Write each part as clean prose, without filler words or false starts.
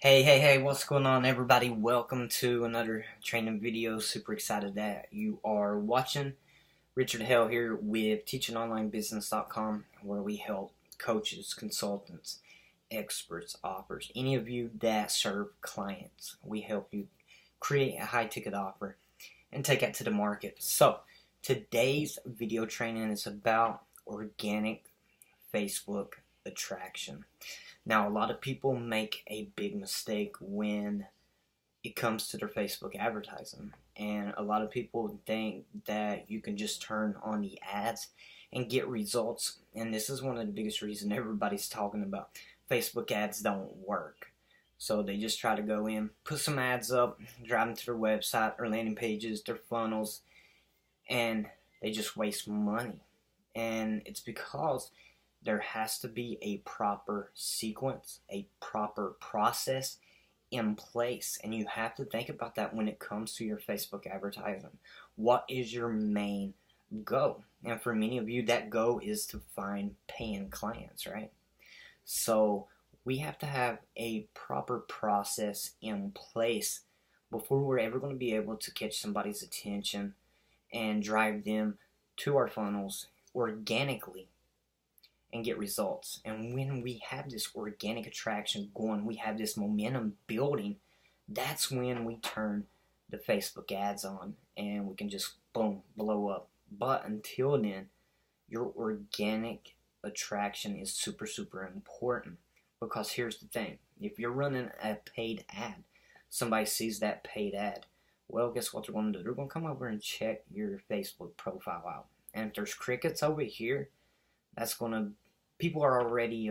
Hey, what's going on, everybody? Welcome to another training video. Super excited that you are watching. Richard Hale here with teachingonlinebusiness.com, where we help coaches, consultants, experts, offers, any of you that serve clients. We help you create a high ticket offer and take it to the market. So, today's video training is about organic Facebook attraction. Now, a lot of people make a big mistake when it comes to their Facebook advertising. And a lot of people think that you can just turn on the ads and get results. And this is one of the biggest reasons everybody's talking about Facebook ads don't work. So they just try to go in, put some ads up, drive them to their website or landing pages, their funnels, and they just waste money. And it's because there has to be a proper sequence, a proper process in place. And you have to think about that when it comes to your Facebook advertising. What is your main goal? And for many of you, that goal is to find paying clients, right? So we have to have a proper process in place before we're ever going to be able to catch somebody's attention and drive them to our funnels organically and get results. And when we have this organic attraction going, we have this momentum building, that's when we turn the Facebook ads on and we can just boom, blow up. But until then, your organic attraction is super important, because here's the thing: if you're running a paid ad, somebody sees that paid ad, well, guess what they're going to do? They're going to come over and check your Facebook profile out. And if there's crickets over here, that's going to, people are already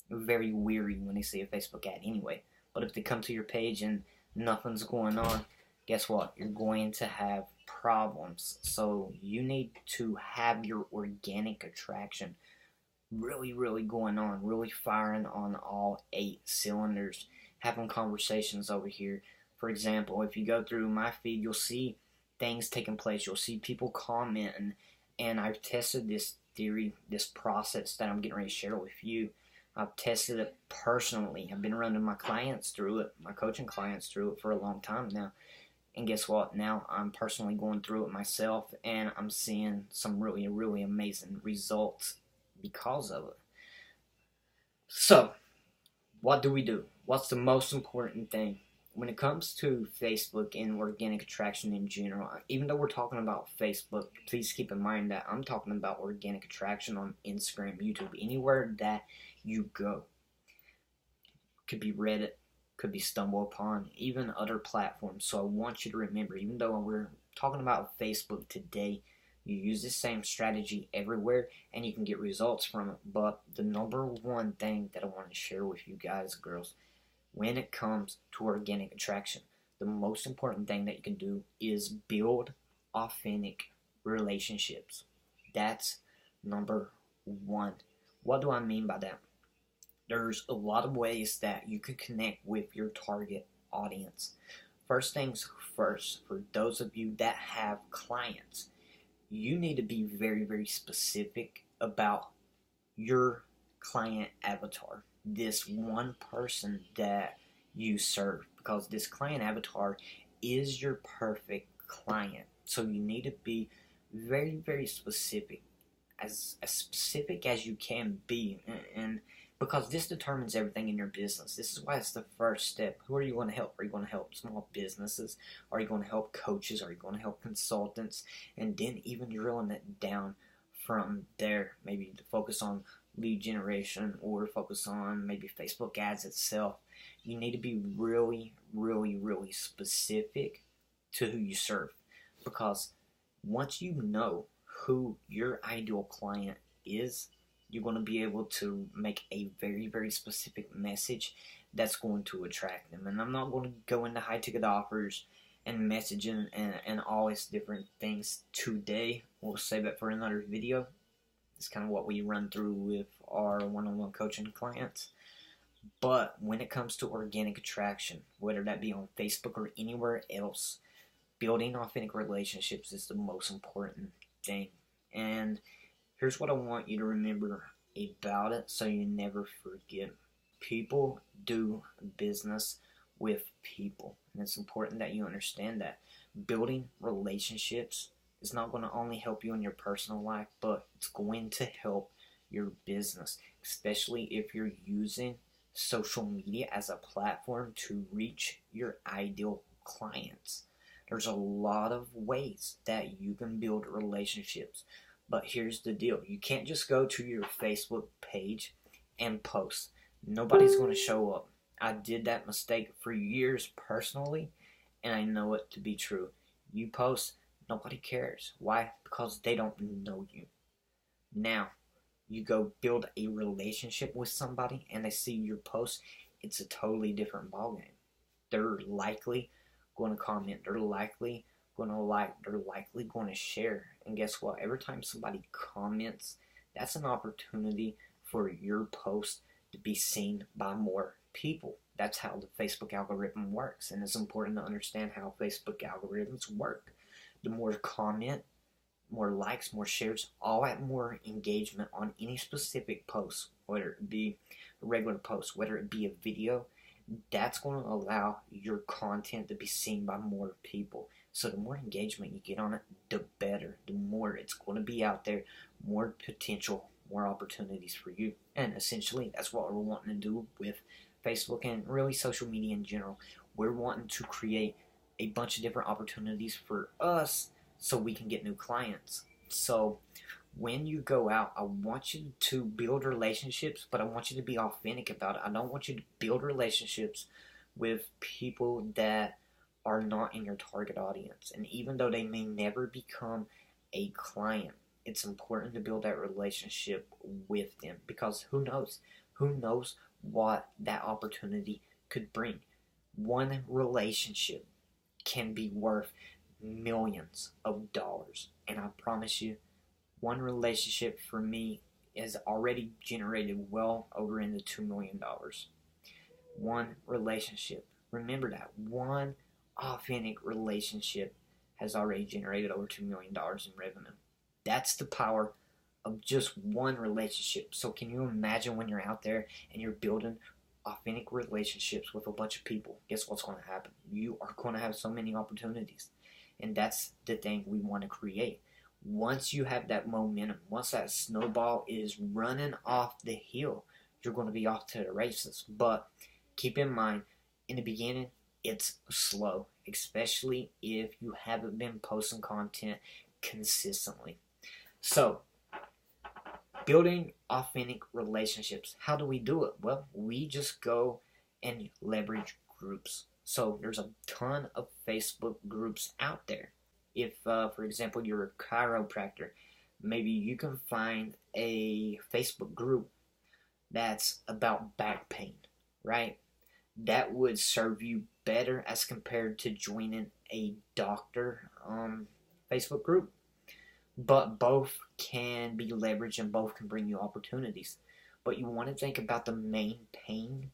very weary when they see a Facebook ad anyway. But if they come to your page and nothing's going on, guess what? You're going to have problems. So you need to have your organic attraction really going on, really firing on all 8 cylinders, having conversations over here. For example, if you go through my feed, you'll see things taking place. You'll see people commenting, and I've tested this theory, this process that I'm getting ready to share with you. I've tested it personally. I've been running my clients through it, my coaching clients through it for a long time now. And guess what? Now I'm personally going through it myself, and I'm seeing some really amazing results because of it. So, what do we do? What's the most important thing? When it comes to Facebook and organic attraction in general, even though we're talking about Facebook, please keep in mind that I'm talking about organic attraction on Instagram, YouTube, anywhere that you go. Could be Reddit, could be StumbleUpon, even other platforms. So I want you to remember, even though we're talking about Facebook today, you use the same strategy everywhere and you can get results from it. But the number one thing that I want to share with you guys, girls, when it comes to organic attraction, the most important thing that you can do is build authentic relationships. That's number one. What do I mean by that? There's a lot of ways that you can connect with your target audience. First things first, for those of you that have clients, you need to be very specific about your client avatar, this one person that you serve, because this client avatar is your perfect client. So you need to be very specific, as specific as you can be, and because this determines everything in your business. This is why it's the first step. Who are you going to help? Are you going to help small businesses? Are you going to help coaches? Are you going to help consultants? And then even drilling it down from there, maybe to focus on lead generation or focus on maybe Facebook ads itself. You need to be really specific to who you serve, because once you know who your ideal client is, you're going to be able to make a very specific message that's going to attract them. And I'm not going to go into high ticket offers and messaging and all these different things today. We'll save it for another video. It's kind of what we run through with our one-on-one coaching clients. But when it comes to organic attraction, whether that be on Facebook or anywhere else, building authentic relationships is the most important thing. And here's what I want you to remember about it so you never forget. People do business with people, and it's important that you understand that. Building relationships is not going to only help you in your personal life, but it's going to help your business, especially if you're using social media as a platform to reach your ideal clients. There's a lot of ways that you can build relationships, but here's the deal. You can't just go to your Facebook page and post. Nobody's going to show up. I did that mistake for years personally, and I know it to be true. You post, nobody cares. Why? Because they don't know you. Now, you go build a relationship with somebody and they see your post, it's a totally different ballgame. They're likely going to comment. They're likely going to like. They're likely going to share. And guess what? Every time somebody comments, that's an opportunity for your post to be seen by more people. That's how the Facebook algorithm works, and it's important to understand how Facebook algorithms work. The more comment, more likes, more shares, all at more engagement on any specific post, whether it be a regular post, whether it be a video, that's going to allow your content to be seen by more people. So the more engagement you get on it, the better. The more it's going to be out there, more potential, more opportunities for you. And essentially, that's what we're wanting to do with Facebook and really social media in general. We're wanting to create a bunch of different opportunities for us so we can get new clients. So when you go out, I want you to build relationships, but I want you to be authentic about it. I don't want you to build relationships with people that are not in your target audience. And even though they may never become a client, it's important to build that relationship with them, because who knows? Who knows what that opportunity could bring? One relationship can be worth millions of dollars. And I promise you, one relationship for me has already generated well over into $2 million. One relationship. Remember that. One authentic relationship has already generated over $2 million in revenue. That's the power of just one relationship. So can you imagine when you're out there and you're building authentic relationships with a bunch of people? Guess what's going to happen? You are going to have so many opportunities. And that's the thing we want to create. Once you have that momentum, once that snowball is running off the hill, you're going to be off to the races. But keep in mind, in the beginning, it's slow, especially if you haven't been posting content consistently. So, building authentic relationships. How do we do it? Well, we just go and leverage groups. So there's a ton of Facebook groups out there. If, for example, you're a chiropractor, maybe you can find a Facebook group that's about back pain, right? That would serve you better as compared to joining a doctor Facebook group. But both can be leveraged and both can bring you opportunities. But you want to think about the main pain,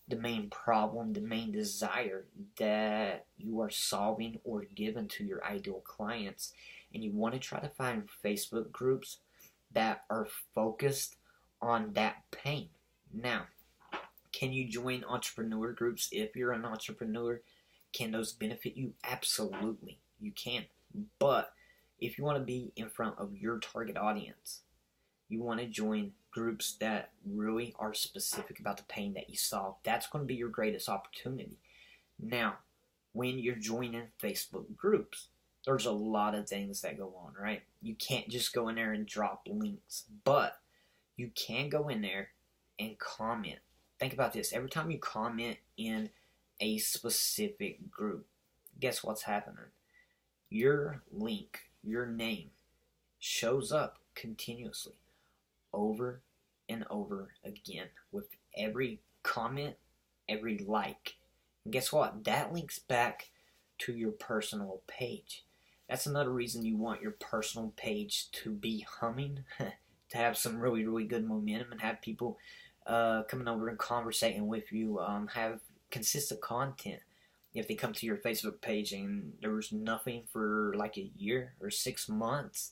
the main problem, the main desire that you are solving or giving to your ideal clients. And you want to try to find Facebook groups that are focused on that pain. Now, can you join entrepreneur groups if you're an entrepreneur? Can those benefit you? Absolutely, you can. But if you want to be in front of your target audience, you want to join groups that really are specific about the pain that you solve. That's going to be your greatest opportunity. Now, when you're joining Facebook groups, there's a lot of things that go on, right? You can't just go in there and drop links, but you can go in there and comment. Think about this. Every time you comment in a specific group, guess what's happening? Your link, your name, shows up continuously over and over again with every comment, every like. And guess what? That links back to your personal page. That's another reason you want your personal page to be humming, to have some really, really good momentum and have people coming over and conversating with you, have consistent content. If they come to your Facebook page and there was nothing for like a year or 6 months,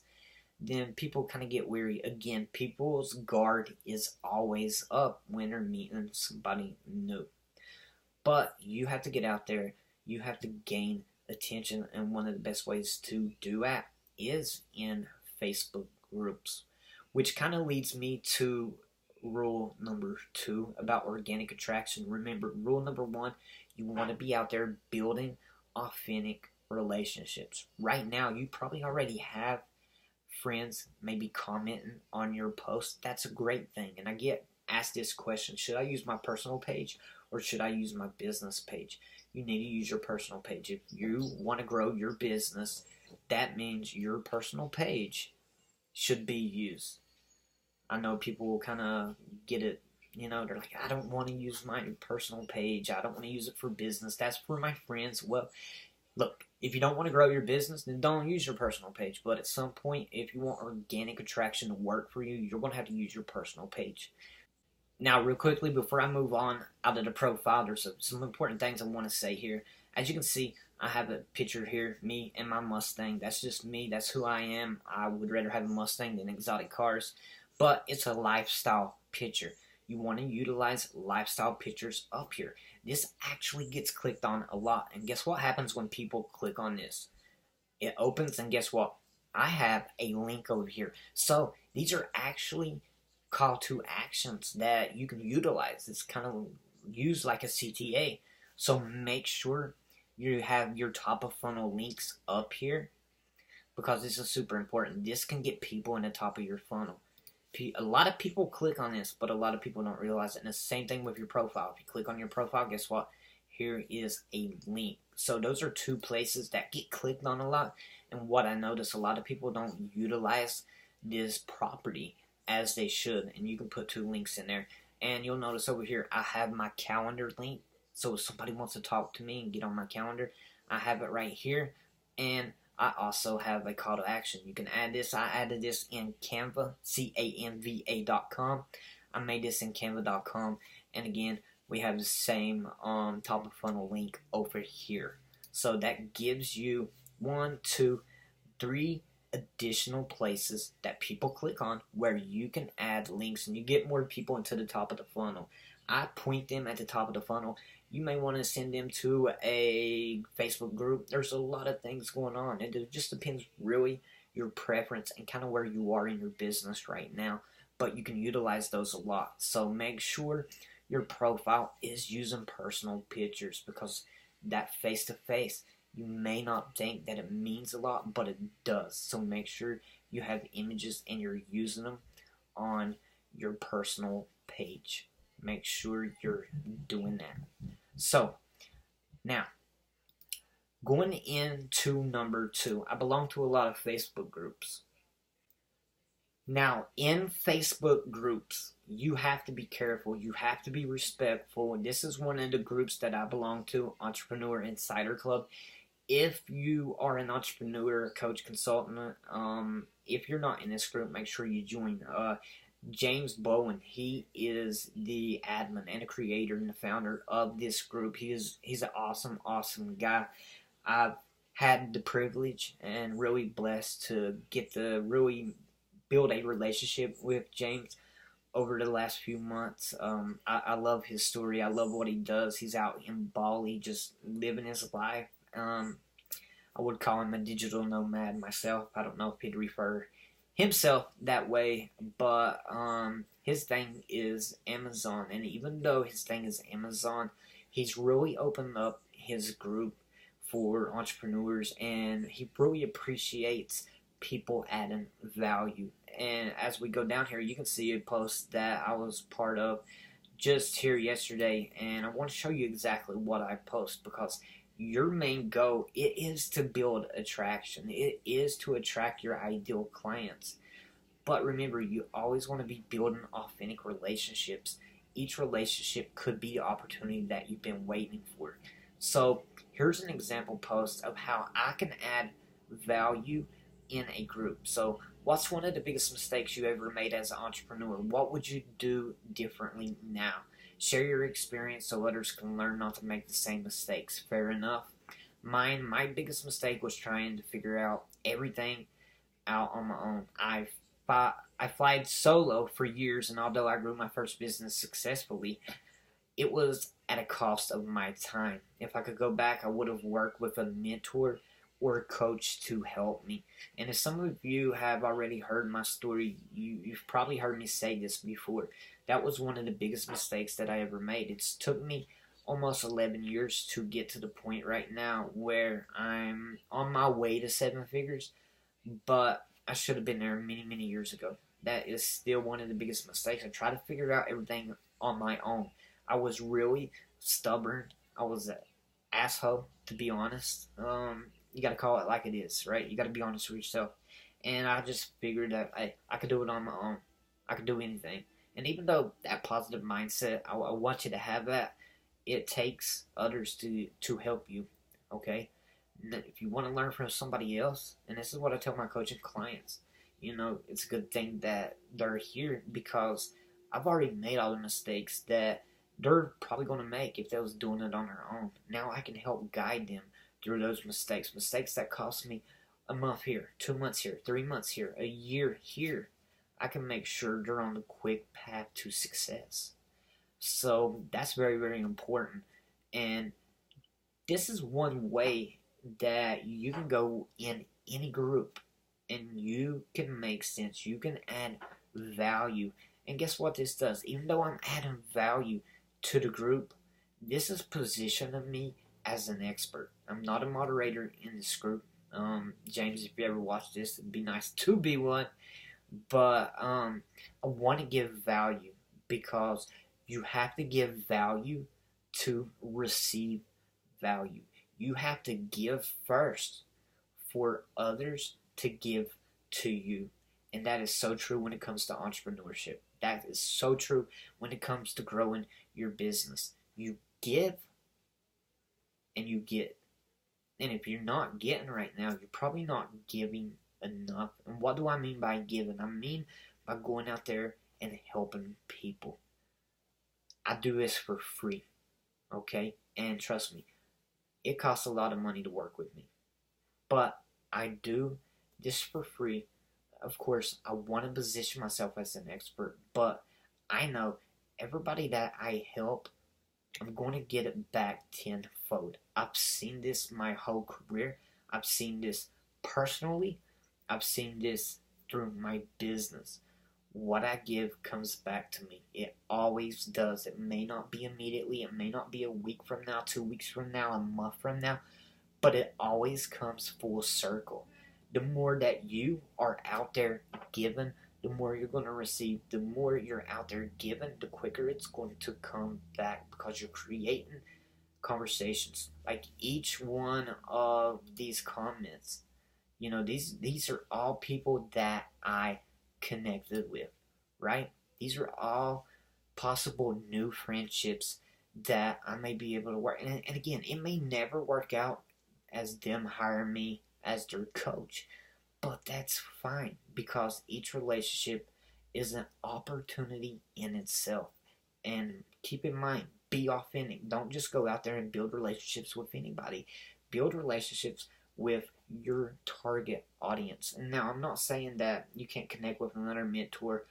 then people kind of get weary. Again, people's guard is always up when they're meeting somebody new. But you have to get out there. You have to gain attention, and one of the best ways to do that is in Facebook groups, which kind of leads me to rule number 2 about organic attraction. Remember, rule number 1, you want to be out there building authentic relationships. Right now, you probably already have friends maybe commenting on your post. That's a great thing. And I get asked this question: should I use my personal page or should I use my business page? You need to use your personal page. If you want to grow your business, that means your personal page should be used. I know people will kind of get it, they're like, I don't want to use my personal page. I don't want to use it for business. That's for my friends. Well, look, if you don't want to grow your business, then don't use your personal page. But at some point, if you want organic attraction to work for you, you're going to have to use your personal page. Now, real quickly, before I move on out of the profile, there's some important things I want to say here. As you can see, I have a picture here, me and my Mustang. That's just me. That's who I am. I would rather have a Mustang than exotic cars. But it's a lifestyle picture. You want to utilize lifestyle pictures up here. This actually gets clicked on a lot. And guess what happens when people click on this? It opens, and guess what? I have a link over here. So these are actually call to actions that you can utilize. It's kind of used like a CTA. So make sure you have your top of funnel links up here, because this is super important. This can get people in the top of your funnel. A lot of people click on this, but a lot of people don't realize it. And the same thing with your profile. If you click on your profile, guess what? Here is a link. So those are 2 places that get clicked on a lot. And what I notice, a lot of people don't utilize this property as they should. And you can put 2 links in there. And you'll notice over here, I have my calendar link. So if somebody wants to talk to me and get on my calendar, I have it right here. And I also have a call to action. You can add this. I added this in Canva, Canva.com. I made this in Canva.com. And again, we have the same top of funnel link over here. So that gives you 1, 2, 3 additional places that people click on where you can add links, and you get more people into the top of the funnel. I point them at the top of the funnel. You may want to send them to a Facebook group. There's a lot of things going on. It just depends really your preference and kind of where you are in your business right now. But you can utilize those a lot. So make sure your profile is using personal pictures, because that face-to-face, you may not think that it means a lot, but it does. So make sure you have images and you're using them on your personal page. Make sure you're doing that. So, now, going into number 2, I belong to a lot of Facebook groups. Now, in Facebook groups, you have to be careful. You have to be respectful. And this is one of the groups that I belong to, Entrepreneur Insider Club. If you are an entrepreneur, coach, consultant, if you're not in this group, make sure you join. James Bowen, he is the admin and the creator and the founder of this group. He's an awesome guy. I've had the privilege and really blessed to get to really build a relationship with James over the last few months. I love his story. I love what he does. He's out in Bali just living his life. I would call him a digital nomad myself. I don't know if he'd refer himself that way, but his thing is Amazon. And even though his thing is Amazon, he's really opened up his group for entrepreneurs, and he really appreciates people adding value. And as we go down here, you can see a post that I was part of just here yesterday, and I want to show you exactly what I post, because your main goal, it is to build attraction. It is to attract your ideal clients. But remember, you always want to be building authentic relationships. Each relationship could be the opportunity that you've been waiting for. So here's an example post of how I can add value in a group. So what's one of the biggest mistakes you ever made as an entrepreneur? What would you do differently now? Share your experience so others can learn not to make the same mistakes. Fair enough. My biggest mistake was trying to figure out everything out on my own. I flied solo for years, and although I grew my first business successfully, it was at a cost of my time. If I could go back, I would have worked with a mentor or a coach to help me. And if some of you have already heard my story, you've probably heard me say this before. That was one of the biggest mistakes that I ever made. It's took me almost 11 years to get to the point right now where I'm on my way to seven figures, but I should have been there many, many years ago. That is still one of the biggest mistakes. I tried to figure out everything on my own. I was really stubborn. I was an asshole, to be honest. You got to call it like it is, right? You got to be honest with yourself. And I just figured that I could do it on my own. I could do anything. And even though that positive mindset, I want you to have that, it takes others to help you, okay? If you want to learn from somebody else, and this is what I tell my coaching clients, it's a good thing that they're here because I've already made all the mistakes that they're probably going to make if they was doing it on their own. Now I can help guide them through those mistakes that cost me a month here, 2 months here, 3 months here, a year here. I can make sure they're on the quick path to success. So that's very, very important. And this is one way that you can go in any group and you can make sense. You can add value. And guess what this does? Even though I'm adding value to the group, this is positioning me as an expert. I'm not a moderator in this group. James, if you ever watch this, it'd be nice to be one. But I want to give value because you have to give value to receive value. You have to give first for others to give to you. And that is so true when it comes to entrepreneurship. That is so true when it comes to growing your business. You give and you get. And if you're not getting right now, you're probably not giving enough. And what do I mean by giving? I mean by going out there and helping people. I do this for free, okay? And trust me, it costs a lot of money to work with me. But I do this for free. Of course, I want to position myself as an expert, but I know everybody that I help, I'm going to get it back tenfold. I've seen this my whole career. I've seen this personally. I've seen this through my business. What I give comes back to me. It always does. It may not be immediately. It may not be a week from now, 2 weeks from now, a month from now, but it always comes full circle. The more that you are out there giving, the more you're going to receive. The more you're out there giving, the quicker it's going to come back because you're creating conversations. Like each one of these comments, these are all people that I connected with, right? These are all possible new friendships that I may be able to work. And again, it may never work out as them hire me as their coach, but that's fine because each relationship is an opportunity in itself. And keep in mind, be authentic. Don't just go out there and build relationships with anybody. Build relationships with your target audience. And now I'm not saying that you can't connect with another mentor.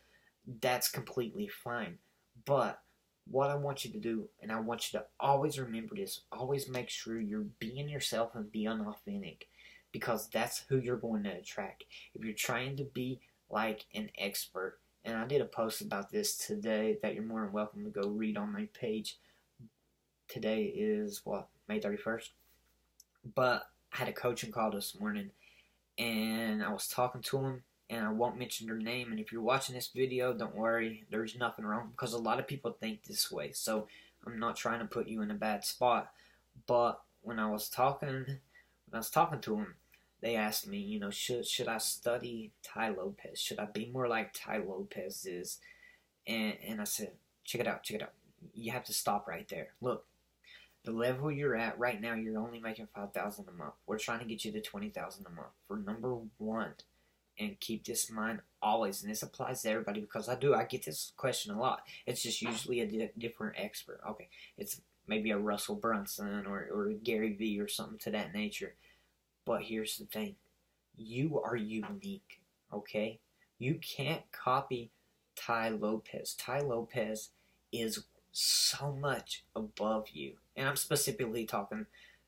That's completely fine. But what I want you to do, and I want you to always remember this, always make sure you're being yourself and being authentic, because that's who you're going to attract. If you're trying to be like an expert, and I did a post about this today that you're more than welcome to go read on my page. Today is, May 31st? But I had a coaching call this morning, and I was talking to him, and I won't mention their name. And if you're watching this video, don't worry, there's nothing wrong, because a lot of people think this way. So I'm not trying to put you in a bad spot. But when I was talking to him, they asked me, should I study Tai Lopez? Should I be more like Tai Lopez is? And I said, check it out. You have to stop right there. Look, the level you're at right now, you're only making $5,000 a month. We're trying to get you to $20,000 a month for number one. And keep this in mind always, and this applies to everybody, because I get this question a lot. It's just usually a different expert. Okay, it's maybe a Russell Brunson or a Gary Vee or something to that nature. But here's the thing. You are unique. okay? You can't copy Tai Lopez. Tai Lopez is so much above you. And I'm specifically talking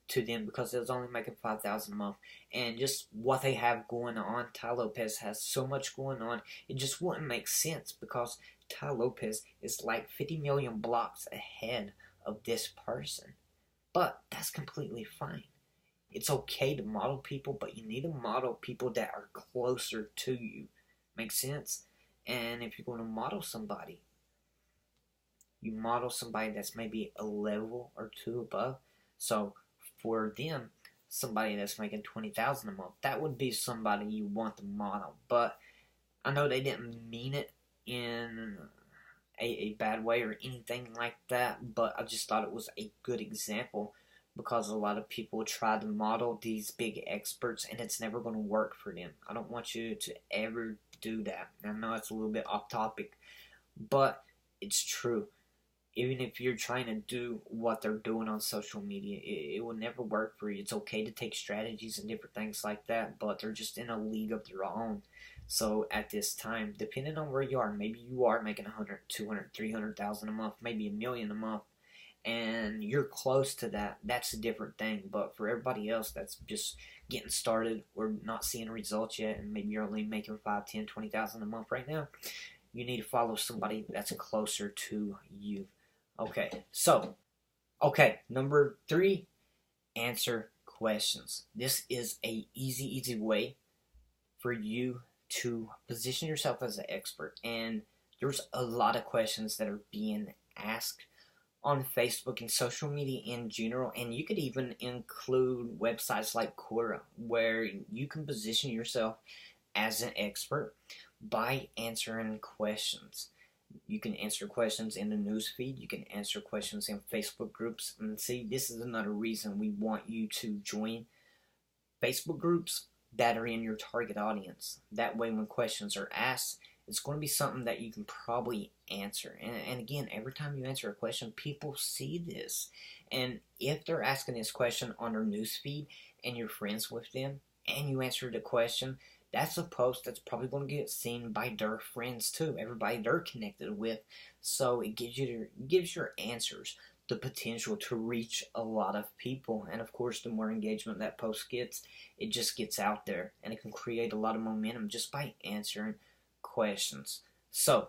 to them because they was only making $5,000 a month. And just what they have going on, Tai Lopez has so much going on, it just wouldn't make sense because Tai Lopez is like 50 million blocks ahead of this person. But that's completely fine. It's okay to model people, but you need to model people that are closer to you. Makes sense? And if you're going to model somebody, you model somebody that's maybe a level or two above. So for them, somebody that's making 20,000 a month, that would be somebody you want to model. But I know they didn't mean it in a bad way or anything like that, but I just thought it was a good example because a lot of people try to model these big experts and it's never going to work for them. I don't want you to ever do that. I know it's a little bit off topic, but it's true. Even if you're trying to do what they're doing on social media, it will never work for you. It's okay to take strategies and different things like that, but they're just in a league of their own. So at this time, depending on where you are, maybe you are making 100, 200, 300,000 a month, maybe $1 million a month, and you're close to that. That's a different thing. But for everybody else that's just getting started or not seeing results yet, and maybe you're only making 5, 10, 20,000 a month right now, you need to follow somebody that's closer to you. Okay, number 3, answer questions. This is a easy way for you to position yourself as an expert. And there's a lot of questions that are being asked on Facebook and social media in general, and you could even include websites like Quora where you can position yourself as an expert by answering questions. You can answer questions in the newsfeed. You can answer questions in Facebook groups. And see, this is another reason we want you to join Facebook groups that are in your target audience. That way when questions are asked, it's going to be something that you can probably answer. And again, every time you answer a question, people see this. And if they're asking this question on their newsfeed and you're friends with them and you answer the question, that's a post that's probably going to get seen by their friends too, everybody they're connected with. So it gives your answers the potential to reach a lot of people. And of course, the more engagement that post gets, it just gets out there. And it can create a lot of momentum just by answering questions. So,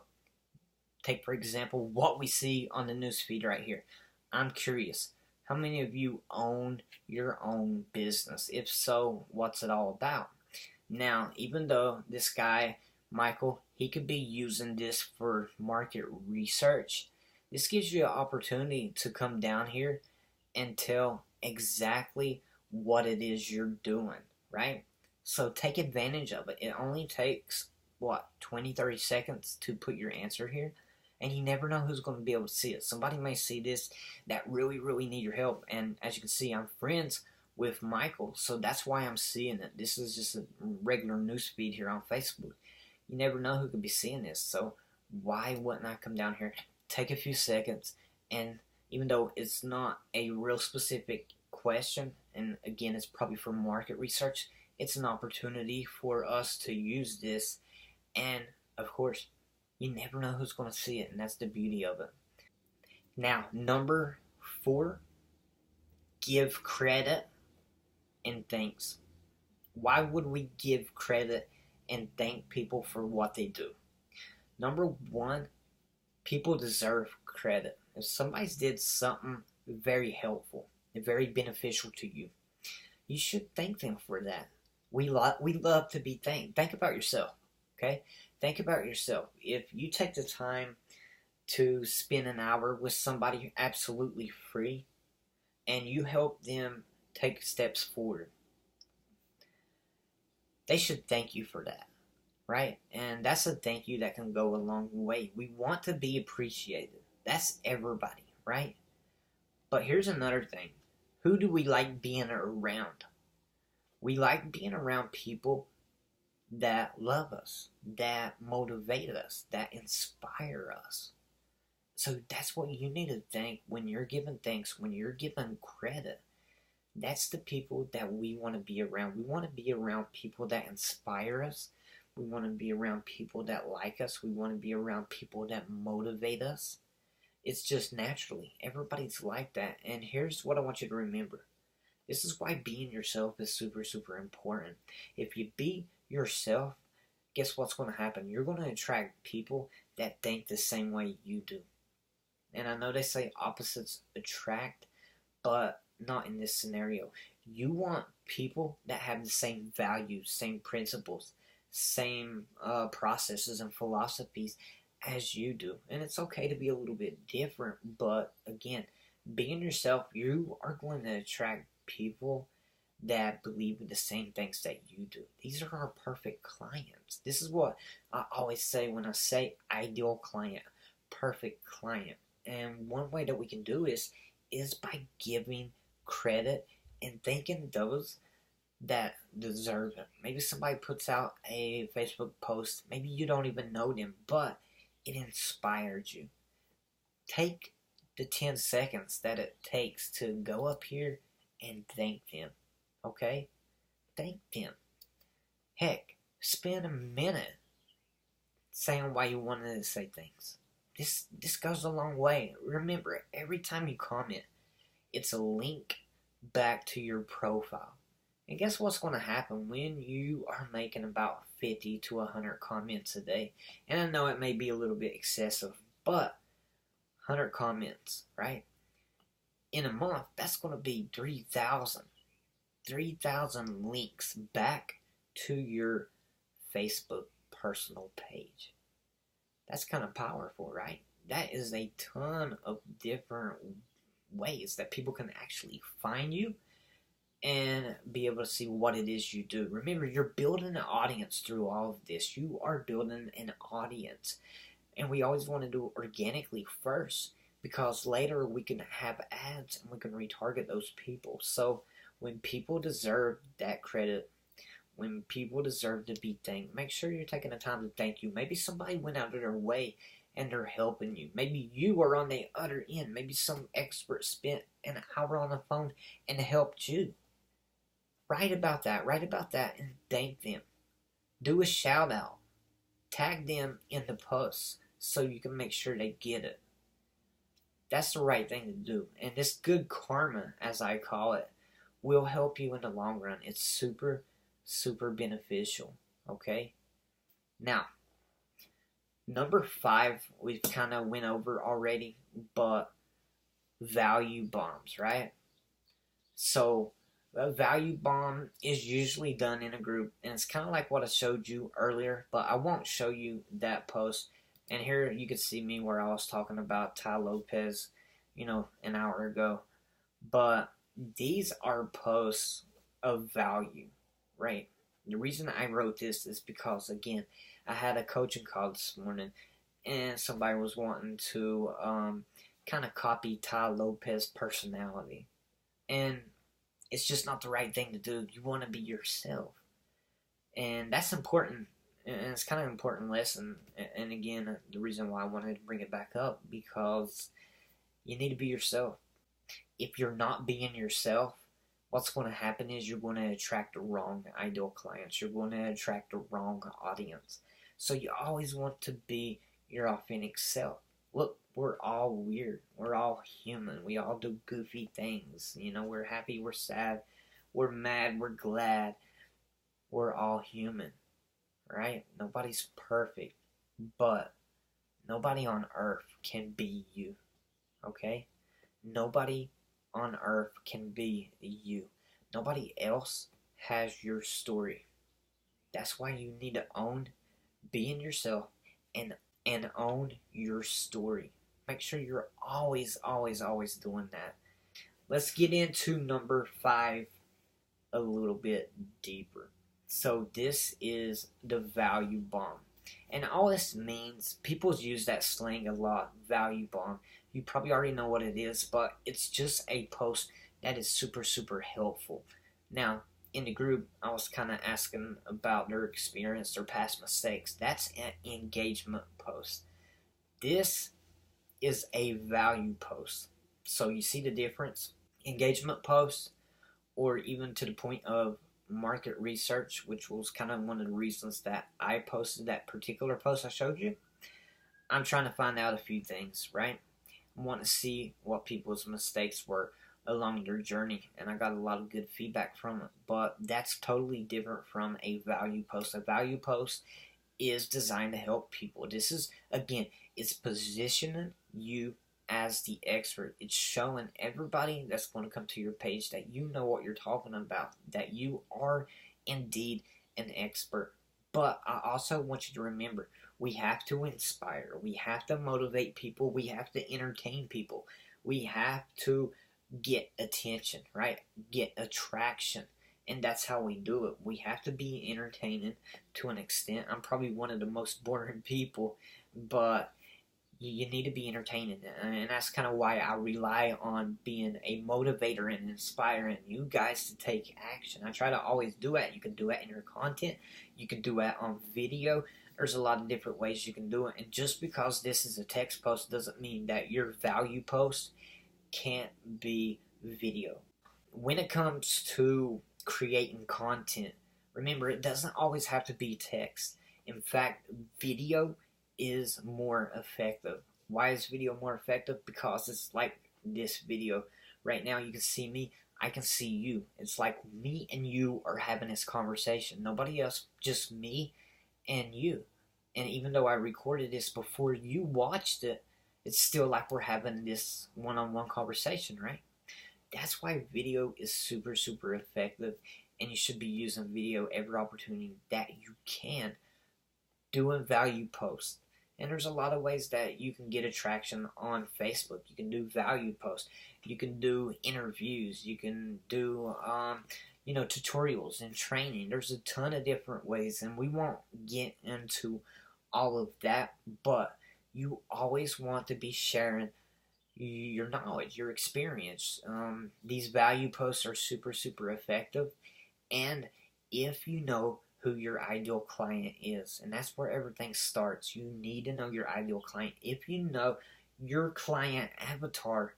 take for example what we see on the newsfeed right here. I'm curious, how many of you own your own business? If so, what's it all about? Now, even though this guy, Michael, he could be using this for market research, this gives you an opportunity to come down here and tell exactly what it is you're doing, right? So take advantage of it. It only takes, 20, 30 seconds to put your answer here. And you never know who's going to be able to see it. Somebody may see this that really need your help. And as you can see, I'm friends with Michael, so that's why I'm seeing it. This is just a regular newsfeed here on Facebook. You never know who could be seeing this, so why wouldn't I come down here, take a few seconds, and even though it's not a real specific question, and again, it's probably for market research, it's an opportunity for us to use this, and of course, you never know who's going to see it, and that's the beauty of it. Now, number 4, give credit and thanks. Why would we give credit and thank people for what they do? Number 1, people deserve credit. If somebody did something very helpful and very beneficial to you, you should thank them for that. We love to be thanked. Think about yourself, okay? Think about yourself. If you take the time to spend an hour with somebody absolutely free and you help them take steps forward, they should thank you for that, right? And that's a thank you that can go a long way. We want to be appreciated. That's everybody, right? But here's another thing. Who do we like being around? We like being around people that love us, that motivate us, that inspire us. So that's what you need to think when you're giving thanks, when you're giving credit. That's the people that we want to be around. We want to be around people that inspire us, We want to be around people that like us. We want to be around people that motivate us. It's just naturally. Everybody's like that. And here's what I want you to remember. This is why being yourself is super, super important. If you be yourself, guess what's going to happen? You're going to attract people that think the same way you do. And I know they say opposites attract, but not in this scenario. You want people that have the same values, same principles, same processes and philosophies as you do. And it's okay to be a little bit different, but again, being yourself, you are going to attract people that believe in the same things that you do. These are our perfect clients. This is what I always say when I say ideal client, perfect client. And one way that we can do is by giving credit and thanking those that deserve it. Maybe somebody puts out a Facebook post, maybe you don't even know them, but it inspired you. Take the 10 seconds that it takes to go up here and thank them. Okay? Thank them. Heck, spend a minute saying why you wanted to say things. This goes a long way. Remember, every time you comment, it's a link back to your profile. And guess what's going to happen when you are making about 50 to 100 comments a day? And I know it may be a little bit excessive, but 100 comments, right? In a month, that's going to be 3,000. 3,000 links back to your Facebook personal page. That's kind of powerful, right? That is a ton of different ways that people can actually find you and be able to see what it is you do. Remember, you're building an audience through all of this. You are building an audience. And we always want to do it organically first, because later we can have ads and we can retarget those people. So when people deserve that credit, when people deserve to be thanked, make sure you're taking the time to thank you. Maybe somebody went out of their way and they're helping you. Maybe you are on the other end. Maybe some expert spent an hour on the phone and helped you. Write about that, and thank them. Do a shout out. Tag them in the post so you can make sure they get it. That's the right thing to do. And this good karma, as I call it, will help you in the long run. It's super, super beneficial. Okay? Now, number 5, we've kind of went over already, but value bombs, right? So, a value bomb is usually done in a group, and it's kind of like what I showed you earlier, but I won't show you that post. And here you can see me where I was talking about Tai Lopez, an hour ago. But these are posts of value, right? The reason I wrote this is because, again, I had a coaching call this morning, and somebody was wanting to kind of copy Tai Lopez's personality. And it's just not the right thing to do. You want to be yourself. And that's important. And it's kind of an important lesson. And again, the reason why I wanted to bring it back up, because you need to be yourself. If you're not being yourself, what's going to happen is you're going to attract the wrong ideal clients. You're going to attract the wrong audience. So you always want to be your authentic self. Look, we're all weird. We're all human. We all do goofy things. We're happy, we're sad, we're mad, we're glad. We're all human, right? Nobody's perfect, but nobody on earth can be you, okay? Nobody on earth can be you. Nobody else has your story. That's why you need to own being yourself and own your story. Make sure you're always, always, always doing that. Let's get into number 5 a little bit deeper. So this is the value bomb. And all this means, people use that slang a lot, value bomb. You probably already know what it is, but it's just a post that is super, super helpful. Now, in the group, I was kind of asking about their experience, their past mistakes. That's an engagement post. This is a value post. So you see the difference? Engagement posts, or even to the point of market research, which was kind of one of the reasons that I posted that particular post I showed you. I'm trying to find out a few things, right? I want to see what people's mistakes were along their journey, and I got a lot of good feedback from it. But that's totally different from a value post. A value post is designed to help people. This is, again, it's positioning you as the expert. It's showing everybody that's going to come to your page that you know what you're talking about, that you are indeed an expert. But I also want you to remember, we have to inspire, we have to motivate people, we have to entertain people, we have to get attention, right? Get attraction. And that's how we do it. We have to be entertaining to an extent. I'm probably one of the most boring people, but you need to be entertaining. And that's kind of why I rely on being a motivator and inspiring you guys to take action. I try to always do it. You can do it in your content. You can do it on video. There's a lot of different ways you can do it. And just because this is a text post doesn't mean that your value post can't be video. When it comes to creating content, remember, it doesn't always have to be text. In fact, video is more effective. Why is video more effective? Because it's like this video. Right now you can see me, I can see you. It's like me and you are having this conversation. Nobody else, just me and you. And even though I recorded this before you watched it, it's still like we're having this one-on-one conversation, right? That's why video is super, super effective, and you should be using video every opportunity that you can. Doing value posts. And there's a lot of ways that you can get attraction on Facebook. You can do value posts. You can do interviews. You can do, tutorials and training. There's a ton of different ways, and we won't get into all of that, but you always want to be sharing your knowledge, your experience. These value posts are super, super effective. And if you know who your ideal client is, and that's where everything starts, you need to know your ideal client. If you know your client avatar,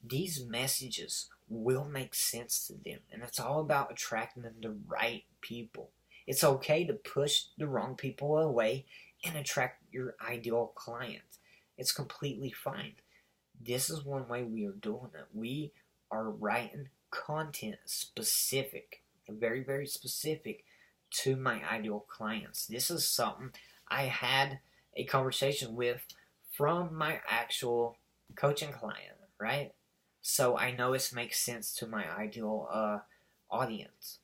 these messages will make sense to them. And it's all about attracting them to right people. It's okay to push the wrong people away and attract your ideal client. It's completely fine. This is one way we are doing it. We are writing content specific, very, very specific to my ideal clients. This is something I had a conversation with from my actual coaching client, right? So I know it makes sense to my ideal audience.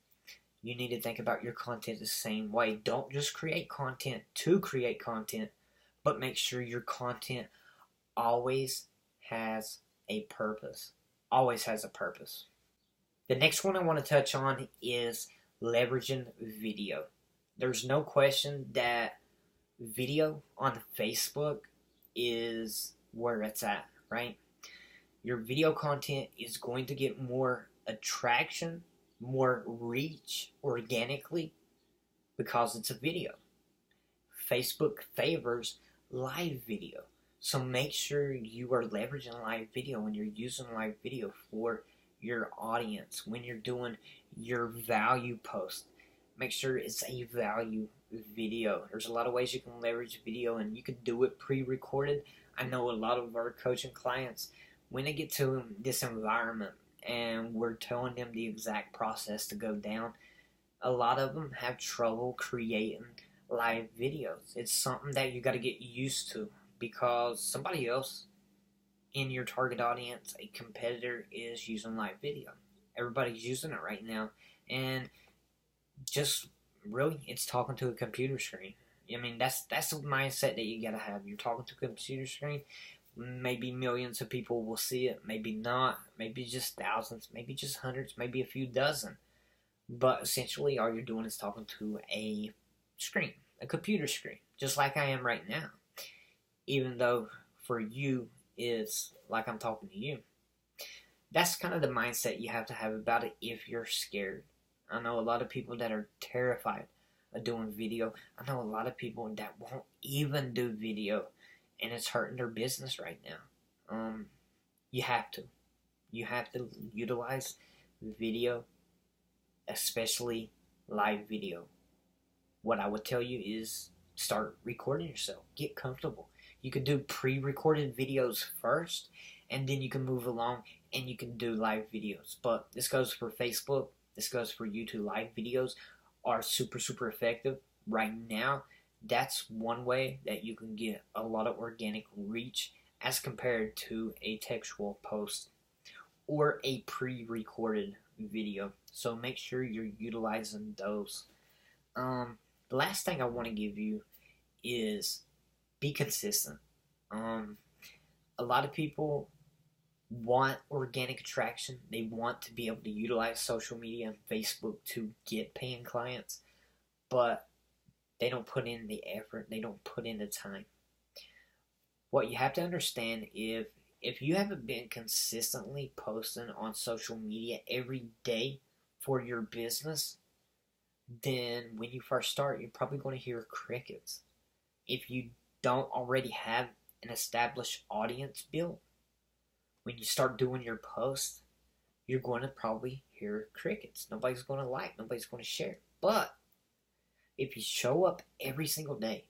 You need to think about your content the same way. Don't just create content to create content, but make sure your content always has a purpose. Always has a purpose. The next one I want to touch on is leveraging video. There's no question that video on Facebook is where it's at, right? Your video content is going to get more attraction, more reach organically because it's a video. Facebook favors live video. So make sure you are leveraging live video when you're using live video for your audience. When you're doing your value post, make sure it's a value video. There's a lot of ways you can leverage video, and you can do it pre-recorded. I know a lot of our coaching clients, when they get to this environment and we're telling them the exact process to go down, a lot of them have trouble creating live videos. It's something that you got to get used to, because somebody else in your target audience, a competitor, is using live video. Everybody's using it right now, and just really, it's talking to a computer screen. I mean, that's the mindset that you gotta have. You're talking to a computer screen. Maybe millions of people will see it, maybe not, maybe just thousands, maybe just hundreds, maybe a few dozen. But essentially, all you're doing is talking to a screen, a computer screen, just like I am right now. Even though for you, it's like I'm talking to you. That's kind of the mindset you have to have about it if you're scared. I know a lot of people that are terrified of doing video. I know a lot of people that won't even do video, and it's hurting their business right now. You have to. You have to utilize video especially live video. What I would tell you is start recording yourself. Get comfortable. You can do pre-recorded videos first, and then you can move along and you can do live videos. But this goes for Facebook. This goes for YouTube. Live videos are super, super effective right now. That's one way that you can get a lot of organic reach as compared to a textual post or a pre-recorded video. So make sure you're utilizing those. The last thing I want to give you is be consistent. A lot of people want organic attraction. They want to be able to utilize social media and Facebook to get paying clients, but they don't put in the effort. They don't put in the time. What you have to understand, if you haven't been consistently posting on social media every day for your business, then when you first start, you're probably going to hear crickets. If you don't already have an established audience built, when you start doing your posts, you're going to probably hear crickets. Nobody's going to like, nobody's going to share. But if you show up every single day,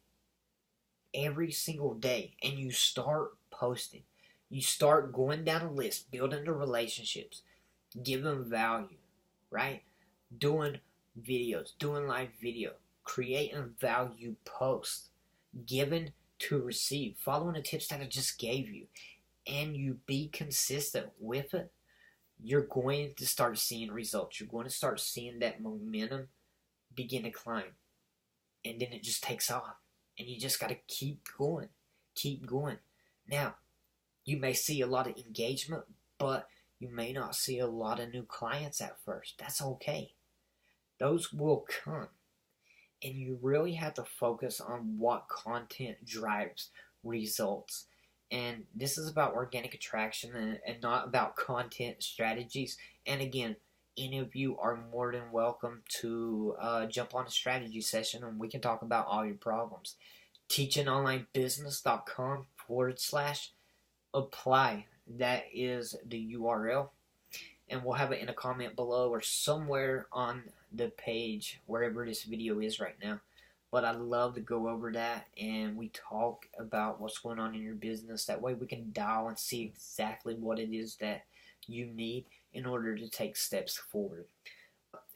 and you start posting, you start going down a list, building the relationships, giving value, right? Doing videos, doing live video, creating value posts, giving to receive, following the tips that I just gave you, and you be consistent with it, you're going to start seeing results. You're going to start seeing that momentum begin to climb. And then it just takes off. And you just got to keep going. Keep going. Now, you may see a lot of engagement, but you may not see a lot of new clients at first. That's okay. Those will come. And you really have to focus on what content drives results. And this is about organic attraction and not about content strategies. And again, any of you are more than welcome to jump on a strategy session and we can talk about all your problems. teachingonlinebusiness.com/apply. That is the URL. And we'll have it in a comment below or somewhere on the page, wherever this video is right now. But I'd love to go over that and we talk about what's going on in your business. That way we can dial and see exactly what it is that you need in order to take steps forward.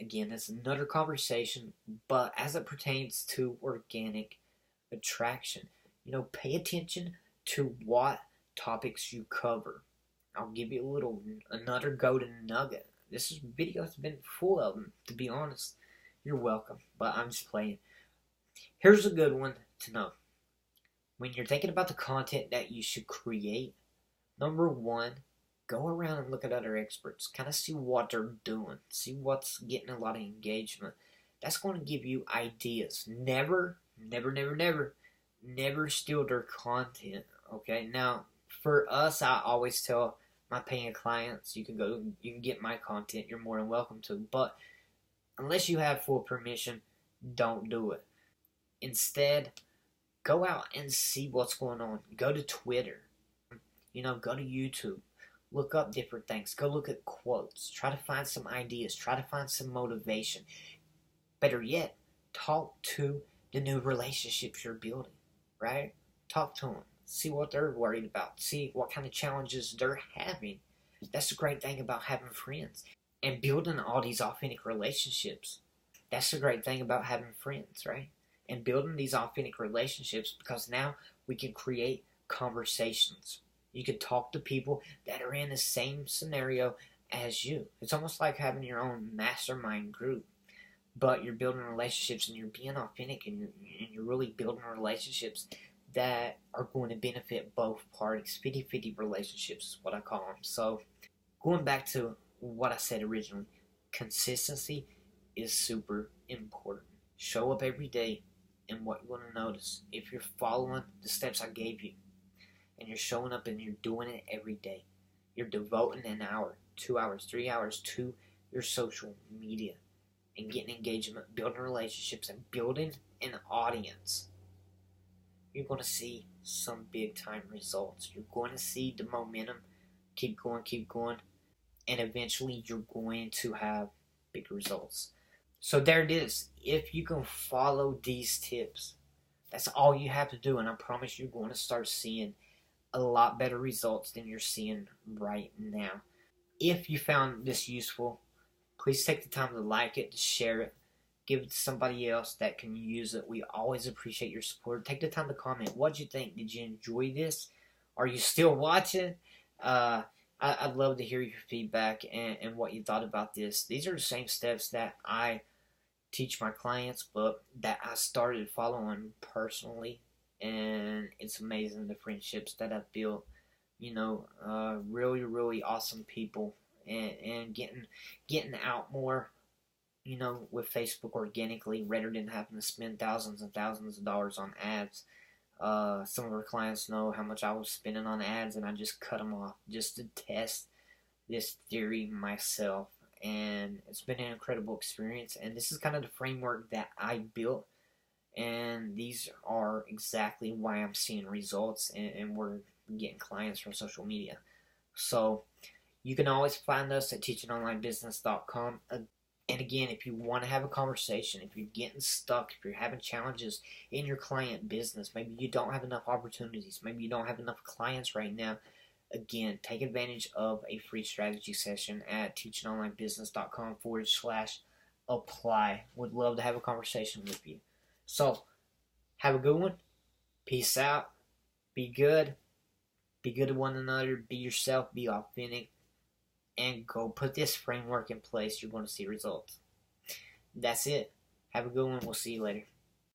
Again, that's another conversation, but as it pertains to organic attraction, pay attention to what topics you cover. I'll give you another golden nugget. This video has been full of them, to be honest. You're welcome, but I'm just playing. Here's a good one to know. When you're thinking about the content that you should create, number one, go around and look at other experts. Kind of see what they're doing. See what's getting a lot of engagement. That's going to give you ideas. Never steal their content. Okay? Now, for us, I always tell my paying clients, you can get my content. You're more than welcome to. But unless you have full permission, don't do it. Instead, go out and see what's going on. Go to Twitter. Go to YouTube. Look up different things. Go look at quotes. Try to find some ideas. Try to find some motivation. Better yet, talk to the new relationships you're building, right? Talk to them. See what they're worried about. See what kind of challenges they're having. That's the great thing about having friends and building all these authentic relationships. That's the great thing about having friends, right? And building these authentic relationships, because now we can create conversations. You can talk to people that are in the same scenario as you. It's almost like having your own mastermind group, but you're building relationships and you're being authentic and you're really building relationships that are going to benefit both parties. 50-50 relationships is what I call them. So going back to what I said originally, consistency is super important. Show up every day, and what you're going to notice, if you're following the steps I gave you, and you're showing up and you're doing it every day, you're devoting an hour, 2 hours, 3 hours to your social media and getting engagement, building relationships, and building an audience, you're going to see some big time results. You're going to see the momentum keep going, and eventually you're going to have big results. So there it is. If you can follow these tips, that's all you have to do, and I promise you're going to start seeing a lot better results than you're seeing right now. If you found this useful, please take the time to like it, to share it, give it to somebody else that can use it. We always appreciate your support. Take the time to comment. What'd you think? Did you enjoy this? Are you still watching? I'd love to hear your feedback and what you thought about this. These are the same steps that I teach my clients, but that I started following personally, and it's amazing the friendships that I've built. Really, really awesome people, and getting out more, with Facebook organically, rather than having to spend thousands and thousands of dollars on ads. Some of our clients know how much I was spending on ads, and I just cut them off just to test this theory myself. And it's been an incredible experience, and this is kind of the framework that I built, and these are exactly why I'm seeing results, and we're getting clients from social media. So you can always find us at teachingonlinebusiness.com. And again, if you want to have a conversation, if you're getting stuck, if you're having challenges in your client business, maybe you don't have enough opportunities, maybe you don't have enough clients right now, again, take advantage of a free strategy session at teachingonlinebusiness.com/apply. Would love to have a conversation with you. So, have a good one. Peace out. Be good. Be good to one another. Be yourself. Be authentic. And go put this framework in place. You're going to see results. That's it. Have a good one. We'll see you later.